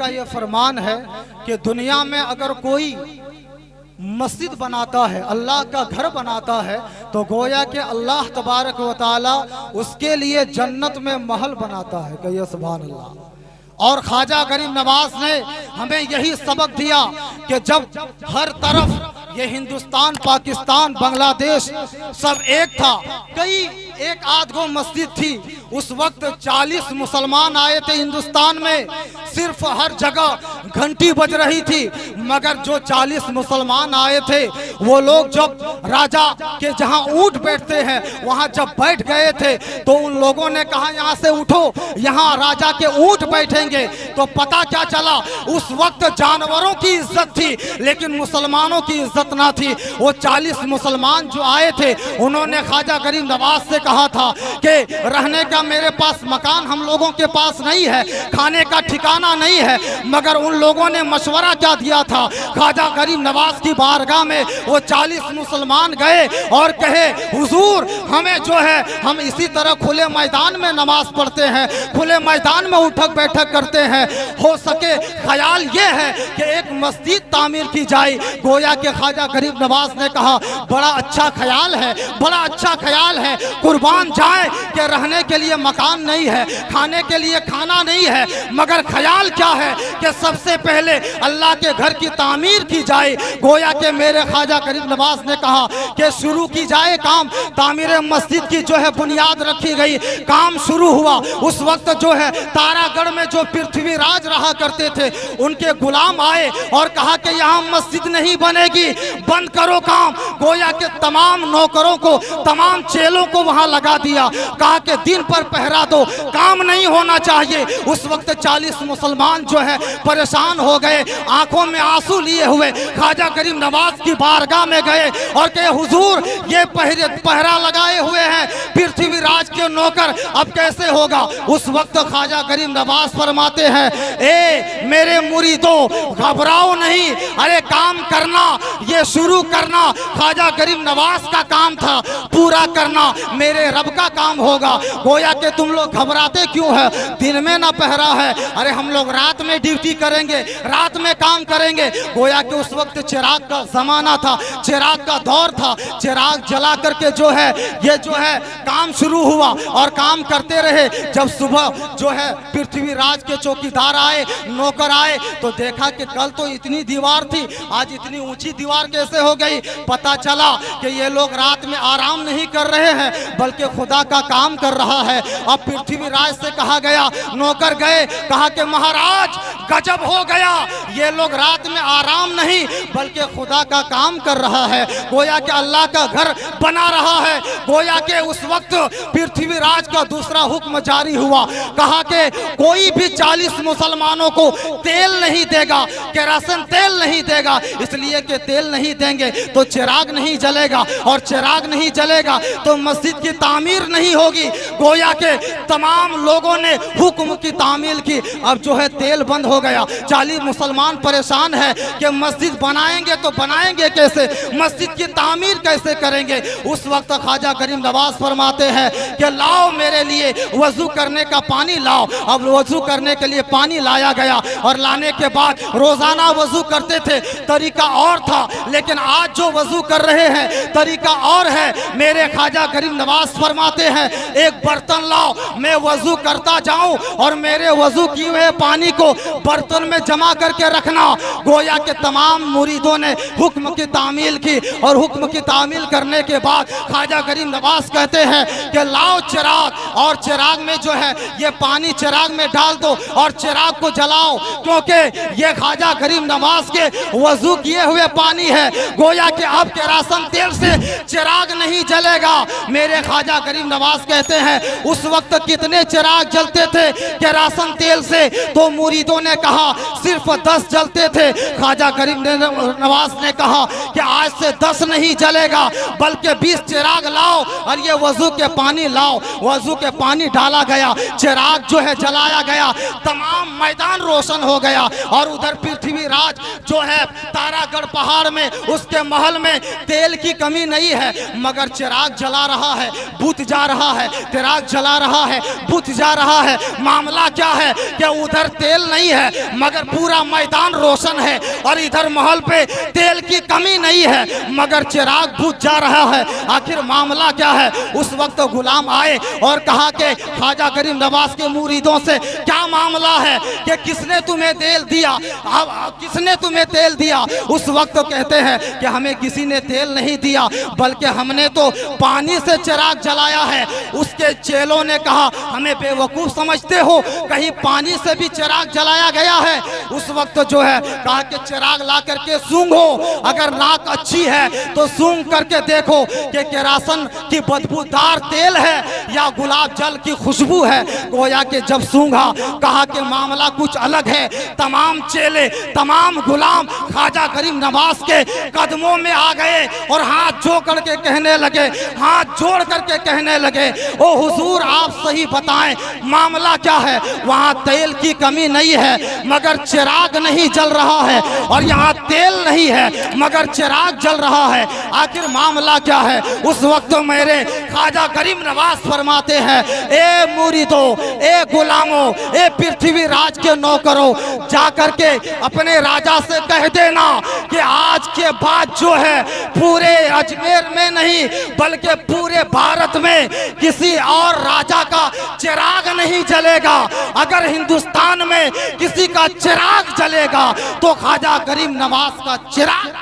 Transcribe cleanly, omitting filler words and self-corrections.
का ये फरमान है कि दुनिया में अगर कोई मस्जिद बनाता है, अल्लाह का घर बनाता है, तो गोया कि अल्लाह तबारक व तआला उसके लिए जन्नत में महल बनाता है। कहिए सुभान अल्लाह। और ख्वाजा गरीब नवाज ने हमें यही सबक दिया कि जब हर तरफ ये हिंदुस्तान, पाकिस्तान, बांग्लादेश सब एक था, कई एक आध गो मस्जिद थी, उस वक्त 40 मुसलमान आए थे हिंदुस्तान में, सिर्फ हर जगह घंटी बज रही थी, मगर जो 40 मुसलमान आए थे वो लोग जब राजा के जहां ऊंट बैठते हैं वहां जब बैठ गए थे तो उन लोगों ने कहा यहां से उठो, यहां राजा के ऊंट बैठेंगे। तो पता क्या चला, उस वक्त जानवरों की इज्जत थी लेकिन मुसलमानों की इज्जत ना थी। वो 40 मुसलमान जो आए थे उन्होंने ख्वाजा गरीब नवाज से कहा था कि रहने का मेरे पास मकान हम लोगों के पास नहीं है, खाने का ठिकाना नहीं है, मगर उन लोगों ने मशवरा क्या दिया था, ख्वाजा गरीब नवाज की बारगाह में वो 40 मुसलमान गए और कहे हुजूर हमें जो है हम इसी तरह खुले मैदान में नमाज पढ़ते हैं, खुले मैदान में उठक बैठक करते हैं, हो सके ख्याल ये है कि एक मस्जिद तामीर की जाए। गोया के ख्वाजा गरीब नवाज ने कहा बड़ा अच्छा ख्याल है, बड़ा अच्छा ख्याल है, कुर्बान जाए कि रहने के लिए मकान नहीं है, खाने के लिए खाना नहीं है, मगर ख्याल क्या है कि सबसे पहले अल्लाह के घर की तामीर की जाए। गोया के मेरे ख्वाजा गरीब नवाज ने कहा कि शुरू की जाए काम, तामीर मस्जिद की जो है बुनियाद रखी गई, काम शुरू हुआ। उस वक्त जो है तारागढ़ में जो पृथ्वीराज रहा करते थे उनके गुलाम आए और कहा कि यहाँ मस्जिद नहीं बनेगी, बंद करो काम। गोया के तमाम नौकरों को, तमाम चेलों को वहां लगा दिया, कहा कि दिन पर पहरा दो, काम नहीं होना चाहिए। उस वक्त 40 मुसलमान जो है परेशान हो गए, आंखों में आंसू लिए हुए ख्वाजा गरीब नवाज की बारगाह में गए और कहे हुजूर ये पहरा लगाए हुए हैं पृथ्वीराज के नौकर, अब कैसे होगा। उस वक्त ख्वाजा गरीब नवाज फरमाते हैं ए मेरे मुरीदों घबराओ नहीं, अरे काम करना, ये शुरू करना ख्वाजा गरीब नवाज का काम था, पूरा करना मेरे रब का काम होगा। गोया के तुम लोग घबराते क्यों है, दिन में ना पहरा है, अरे हम लोग रात में ड्यूटी करेंगे, रात में काम करेंगे। गोया के उस वक्त चिराग का जमाना था, चिराग का दौर था, चिराग जला करके जो है ये जो है काम शुरू हुआ और काम करते रहे। जब सुबह जो है पृथ्वीराज के चौकीदार आए, नौकर आए, तो देखा कि कल तो इतनी दीवार थी, आज इतनी ऊंची दीवार कैसे हो गई। पता चला कि ये लोग रात में आराम नहीं कर रहे हैं बल्कि खुदा का काम कर रहा है। अब पृथ्वीराज से कहा गया, नौकर गए, कहा कि महाराज गजब हो गया, ये लोग रात में आराम नहीं बल्कि खुदा का काम कर रहा है, गोया कि अल्लाह का घर बना रहा है। गोया के उस वक्त पृथ्वीराज का दूसरा हुक्म जारी हुआ, कहा कि कोई भी 40 मुसलमानों को तेल नहीं देगा, केरोसिन तेल नहीं देगा, इसलिए कि तेल नहीं देंगे तो चिराग नहीं जलेगा और चिराग नहीं जलेगा तो मस्जिद की तामीर नहीं होगी। गोया के तमाम लोगों ने हुक्म की तामील की। अब जो है तेल बंद हो गया, 40 मुसलमान परेशान है कि मस्जिद बनाएंगे तो बनाएंगे कैसे, मस्जिद की तामीर कैसे करेंगे। उस वक्त ख्वाजा गरीब नवाज फरमाते हैं कि लाओ मेरे लिए वजू करने का पानी लाओ। अब वजू करने के लिए पानी लाया गया और लाने के बाद रोजाना वजू करते थे, तरीका और था, लेकिन आज जो वजू कर रहे हैं तरीका और है। मेरे ख्वाजा गरीब नवाज फरमाते हैं एक बर्तन लाओ, मैं वजू करता जाऊं और मेरे वजू किए हुए पानी को बर्तन में जमा करके रखना। गोया के तमाम मुरीदों ने हुक्म की तामील की और हुक्म की तामील करने के बाद ख्वाजा गरीब नवाज कहते हैं कि लाओ चिराग, और चिराग में जो है ये पानी चिराग में डाल दो और चिराग को जलाओ, क्योंकि ये ख्वाजा गरीब नवाज के वजू किए हुए पानी है। गोया कि अब केरोसिन तेल से चिराग नहीं जलेगा। मेरे ख्वाजा गरीब नवाज कहते हैं उस वक्त कितने चिराग जलते थे केरोसिन तेल से, तो मुरीदों ने कहा सिर्फ 10 जलते थे। ख्वाजा गरीब नवाज ने कहा कि आज से 10 नहीं जलेगा बल्कि 20 चिराग लाओ और ये वजू के पानी लाओ। वजू के पानी डाला गया, चिराग जो है जलाया गया, तमाम मैदान रोशन हो गया। और उधर पृथ्वीराज जो है तारागढ़ पहाड़ में उसके महल में तेल की कमी नहीं है, मगर चिराग जला रहा है, बुझ जा रहा है, चिराग जला रहा है, बुझ जा रहा है। मामला क्या है कि उधर तेल नहीं है मगर पूरा मैदान रोशन है और इधर महल पे तेल की कमी नहीं है मगर चिराग बुझ जा रहा है। आखिर मामला क्या है? उस वक्त तो गुलाम आए और कहा कि ख्वाजा गरीब नवाज के मुरीदों से क्या मामला है कि किसने तुम्हें तेल दिया, किसने तुम्हें तेल दिया? उस वक्त तो कहते हैं कि हमें किसी ने तेल नहीं दिया बल्कि हमने तो पानी से चिराग जलाया है। उसके चेलों ने कहा हमें बेवकूफ समझते हो, कहीं पानी से भी चिराग जलाया गया है? उस वक्त जो है कहा कि चिराग ला करके सूंघो, अगर नाक अच्छी है तो सूंघ करके देखो कि केरासन की बदबूदार तेल है या गुलाब जल की खुशबू है। गोया कि जब सूंघा कहा कि मामला कुछ अलग है। तमाम चेले तमाम गुलाम ख्वाजा गरीब नवाज के कदमों में आ गए और हाथ जोड़ करके कहने लगे, हाथ जोड़ करके कहने लगे, ओ हुजूर आप सही बताएं मामला क्या है? वहाँ तेल की कमी नहीं है मगर चिराग नहीं जल रहा है और यहाँ तेल नहीं है मगर चिराग जल रहा है। आखिर मामला क्या है? उस वक्त मेरे ख्वाजा गरीब नवाज फरमाते हैं, ए मुरीदों, ए गुलामों, ए पृथ्वी राज के नौकरों, जाकर के अपने राजा से कह देना कि आज के बाद जो है पूरे अजमेर में नहीं बल्कि पूरे भारत में किसी और राजा का चिराग नहीं जलेगा। अगर हिंदुस्तान में किसी का चिराग जलेगा तो ख्वाजा गरीब नवाज का चिराग